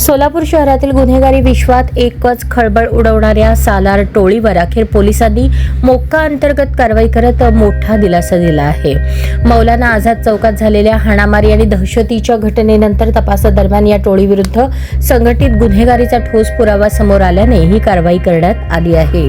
सोलापूर शहरातील गुन्हेगारी विश्वात एकच खळबळ उडवणाऱ्या सालार टोळीवर अखेर पोलिसांनी मोक्का अंतर्गत कारवाई करत मोठा दिलासा दिला आहे। मौलाना आझाद चौकात झालेल्या हाणामारी आणि दहशतीच्या घटनेनंतर तपासादरम्यान या टोळीविरुद्ध संघटित गुन्हेगारीचा ठोस पुरावा समोर आल्याने ही कारवाई करण्यात आली आहे।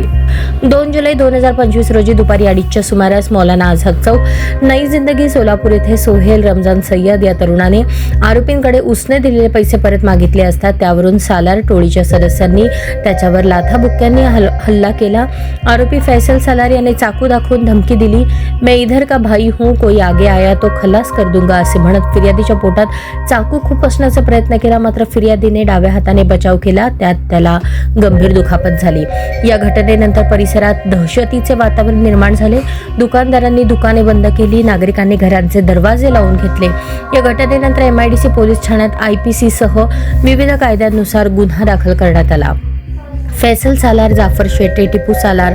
2 जुलै 2025 रोजी दुपारी 2:30च्या सुमारास मौलाना आझाद चौक नई जिंदगी सोलापूर येथे सोहेल रमजान सय्यद या तरुणाने आरोपींकडे उसने दिलेले पैसे परत मागितले असता त्यावरून सालार टोळीच्या सदस्यांनी त्याच्यावर लाथाबुक्क्यांनी हल्ला केला। आरोपी फैसल सालार याने चाकू दाखवून धमकी दिली। मैं इधर का भाई हूं, कोई आगे आया तो खलास कर दूंगा असे म्हणत फिर्यादीच्या पोटात चाकू खुपसण्याचा प्रयत्न केला, मात्र फिर्यादीने डाव्या हाताने बचाव केला, त्यात त्याला गंभीर दुखापत झाली। या घटनेनंतर परिसरात दहशतीचे वातावरण निर्माण झाले। दुकानदारांनी दुकाने बंद केली, नागरिकांनी घरांचे दरवाजे लावून घेतले। या घटनेनंतर MIDC पोलीस ठाण्यात IPC सह विविध कायद्यांनुसार गुन्हा दाखल करण्यात आला। फैसल सालार, जाफर शेटे, टिपू सालार,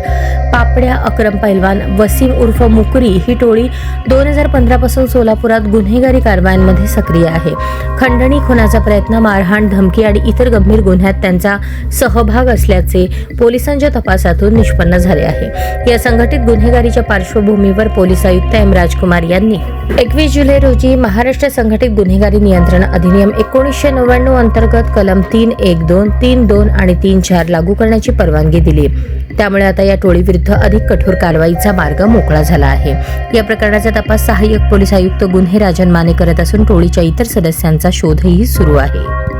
पापड्या, अक्रम पैलवान, वसीम उर्फ मुकरी ही टोळी 2015 पासून सोलापुरात गुन्हेगारी कारवायांमध्ये सक्रिय आहे। खंडणी, खुनाचा प्रयत्न, मारहाण, धमकी आणि इतर गंभीर गुन्ह्यात त्यांचा सहभाग असल्याचे पोलिसांच्या तपासातून निष्पन्न झाले आहे। या संघटित गुन्हेगारीच्या पार्श्वभूमीवर पोलीस आयुक्त M. राजकुमार यांनी 21 जुलै रोजी महाराष्ट्र संघटित गुन्हेगारी नियंत्रण अधिनियम 1999 अंतर्गत कलम 3.1.2, 3.2 आणि 3.4 लागू करण्याची परवानगी दिली। त्यामुळे आता या टोळीविरुद्ध अधिक कठोर कारवाईचा मार्ग मोकळा झाला आहे। या प्रकरणाचा तपास सहाय्यक पोलीस आयुक्त गुन्हे राजन माने करत असून टोळीच्या इतर सदस्यांचा शोधही सुरू आहे।